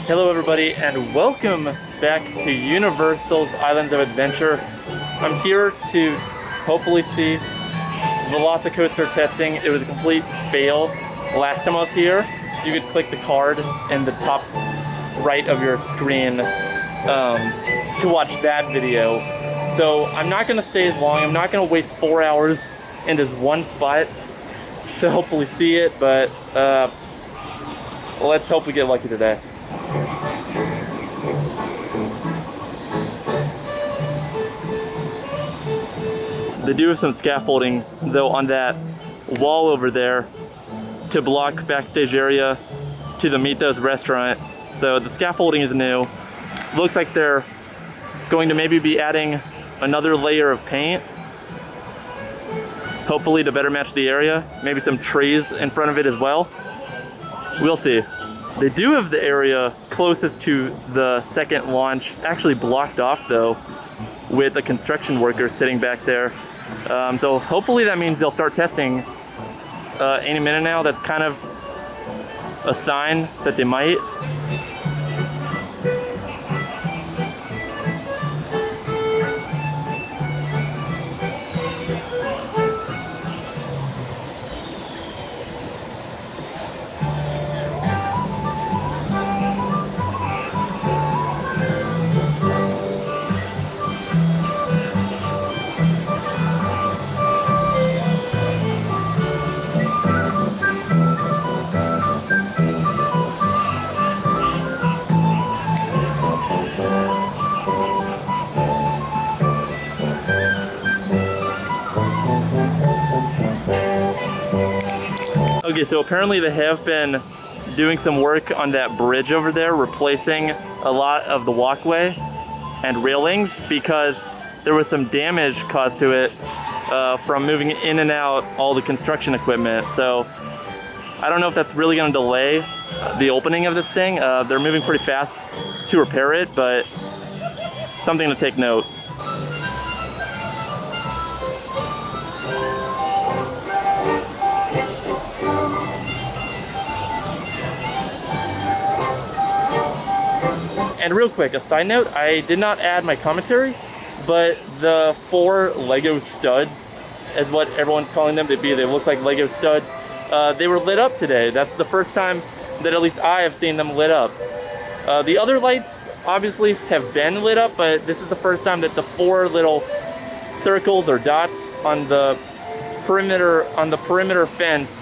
Hello everybody and welcome back to Universal's Islands of Adventure. I'm here to hopefully see VelociCoaster testing. It was a complete fail last time I was here. You could click the card in the top right of your screen to watch that video. So I'm not going to stay as long. I'm not going to waste 4 hours in this one spot to hopefully see it, but let's hope we get lucky today. They do have some scaffolding though on that wall over there to block backstage area to the Mythos restaurant. So the scaffolding is new. Looks like they're going to maybe be adding another layer of paint, hopefully to better match the area. Maybe some trees in front of it as well. We'll see. They do have the area closest to the second launch actually blocked off though, with a construction worker sitting back there. So hopefully that means they'll start testing any minute now. That's kind of a sign that they might. Okay, so apparently they have been doing some work on that bridge over there, replacing a lot of the walkway and railings because there was some damage caused to it from moving in and out all the construction equipment. So I don't know if that's really going to delay the opening of this thing. They're moving pretty fast to repair it, but something to take note. And real quick, a side note, I did not add my commentary, but the 4 Lego studs is what everyone's calling them. They look like Lego studs. They were lit up today. That's the first time that at least I have seen them lit up. The other lights obviously have been lit up, but this is the first time that the 4 little circles or dots on the perimeter fence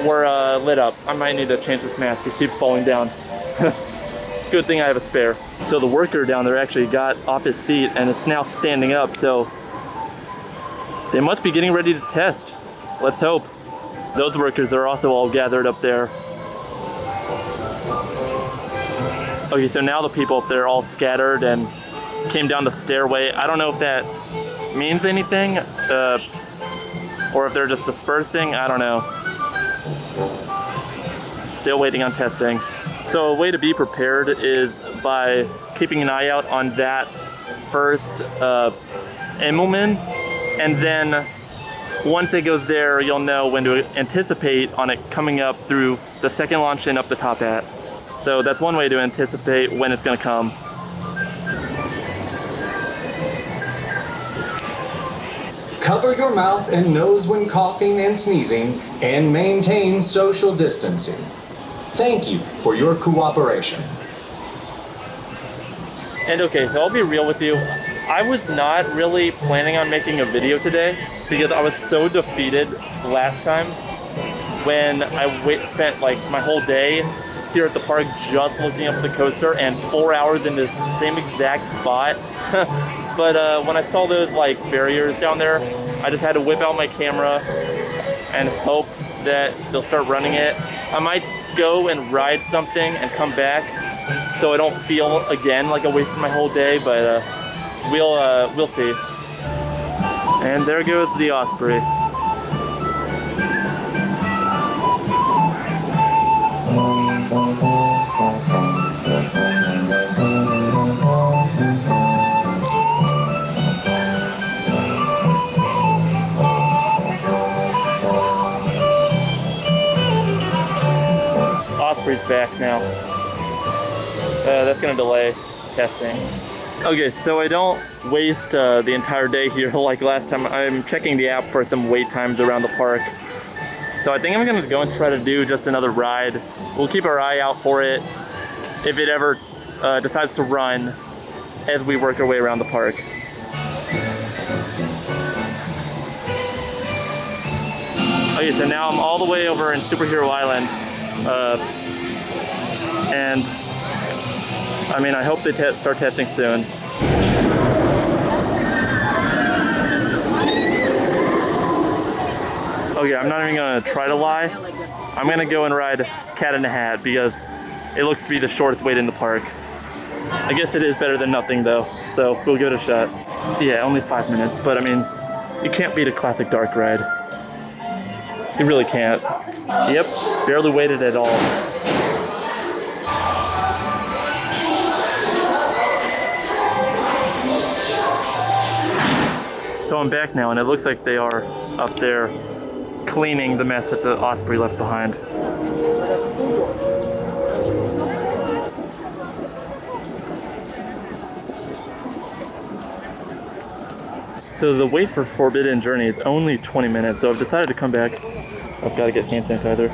were lit up. I might need to change this mask. It keeps falling down. Good thing I have a spare. So the worker down there actually got off his seat and is now standing up, so they must be getting ready to test. Let's hope. Those workers are also all gathered up there. Okay, so now the people up there all scattered and came down the stairway. I don't know if that means anything, or if they're just dispersing. I don't know. Still waiting on testing. So a way to be prepared is by keeping an eye out on that first emblem, and then once it goes there, you'll know when to anticipate on it coming up through the second launch and up the top hat. So that's one way to anticipate when it's going to come. Cover your mouth and nose when coughing and sneezing, and maintain social distancing. Thank you for your cooperation. And okay, so I'll be real with you. I was not really planning on making a video today because I was so defeated last time when I spent like my whole day here at the park just looking up the coaster and 4 hours in this same exact spot. But when I saw those like barriers down there, I just had to whip out my camera and hope that they'll start running it. I might go and ride something and come back so I don't feel again like I wasted my whole day, but we'll see. And there goes the Osprey. Osprey's back now. That's gonna delay testing. Okay, so I don't waste the entire day here like last time. I'm checking the app for some wait times around the park. So I think I'm gonna go and try to do just another ride. We'll keep our eye out for it if it ever decides to run as we work our way around the park. Okay, so now I'm all the way over in Superhero Island. And I mean, I hope they start testing soon. Okay, I'm not even gonna try to lie. I'm gonna go and ride Cat in the Hat because it looks to be the shortest wait in the park. I guess it is better than nothing though, so we'll give it a shot. Yeah, only 5 minutes, but I mean, you can't beat a classic dark ride. You really can't. Yep, barely waited at all. So I'm back now, and it looks like they are up there cleaning the mess that the Osprey left behind. So the wait for Forbidden Journey is only 20 minutes, so I've decided to come back. I've got to get hand sanitizer.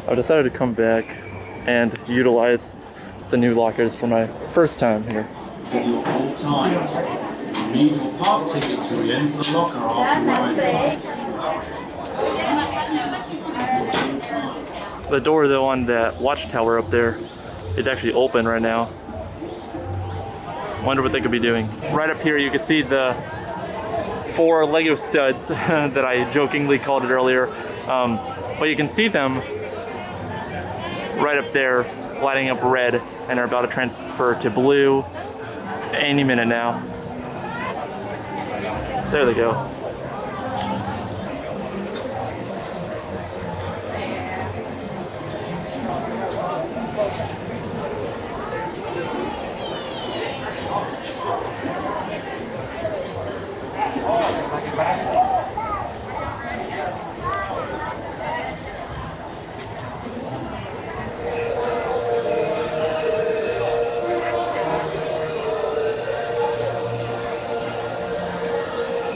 I've decided to come back and utilize the new lockers for my first time here. For your old times. Need your park ticket to re-enter the locker after riding. The door though on that watchtower up there is actually open right now. Wonder what they could be doing. Right up here you can see the 4 Lego studs that I jokingly called it earlier. But you can see them right up there lighting up red and are about to transfer to blue any minute now. There they go.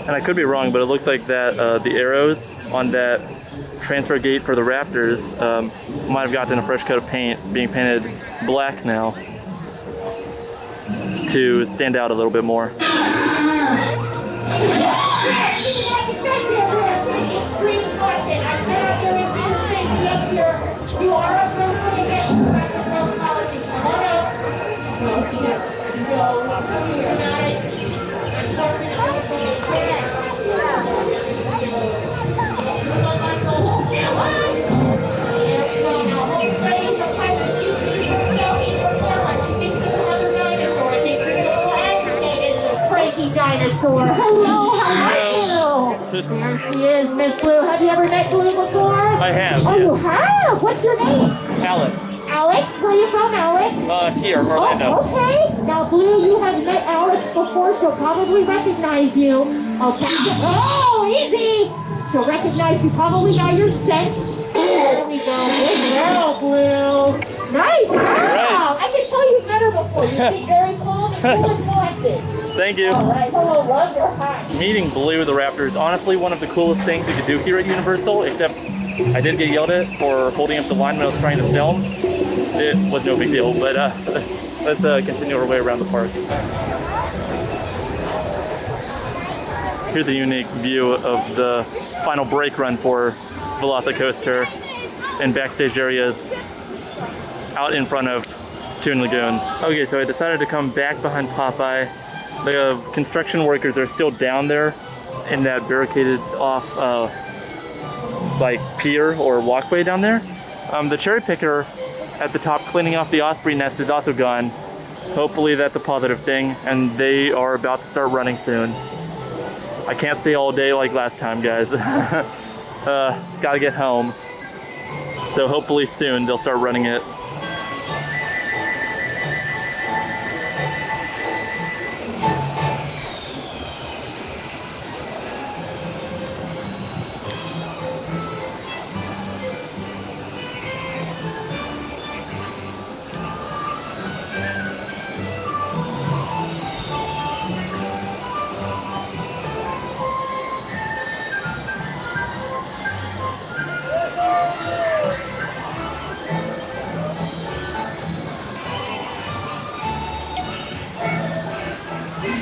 And I could be wrong, but it looks like that the arrows on that transfer gate for the Raptors might have gotten a fresh coat of paint, being painted black now to stand out a little bit more. Dinosaur. Hello, how are you? There she is, Miss Blue. Have you ever met Blue before? I have. Oh, you have? What's your name? Alex. Alex? Where are you from, Alex? Here, Orlando. Oh, okay. Now, Blue, you have met Alex before. She'll probably recognize you. Okay. Oh, easy. She'll recognize you probably by your scent. There we go. Good girl, Blue. Nice job. Right. I can tell you've met her before. You seem very calm and cool and collected. Thank you. All right, hello, love your hi. Meeting Blue the Raptor is honestly one of the coolest things we could do here at Universal, except I did get yelled at for holding up the line when I was trying to film. It was no big deal, but let's continue our way around the park. Here's a unique view of the final brake run for VelociCoaster and backstage areas out in front of Toon Lagoon. Okay, so I decided to come back behind Popeye. The construction workers are still down there in that barricaded off like pier or walkway down there. The cherry picker at the top cleaning off the Osprey nest is also gone. Hopefully that's a positive thing, and they are about to start running soon. I can't stay all day like last time, guys. Gotta get home. So hopefully soon they'll start running it.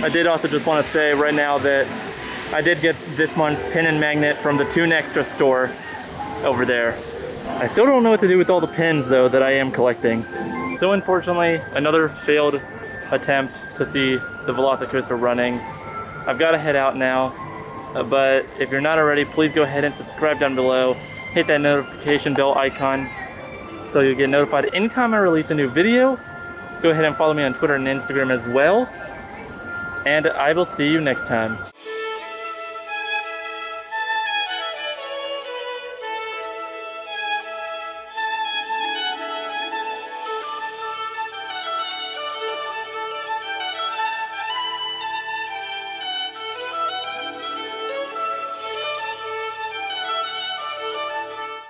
I did also just want to say right now that I did get this month's pin and magnet from the Toon Extra store over there. I still don't know what to do with all the pins though that I am collecting. So unfortunately, another failed attempt to see the VelociCoaster running. I've got to head out now, but if you're not already, please go ahead and subscribe down below. Hit that notification bell icon so you'll get notified anytime I release a new video. Go ahead and follow me on Twitter and Instagram as well. And I will see you next time.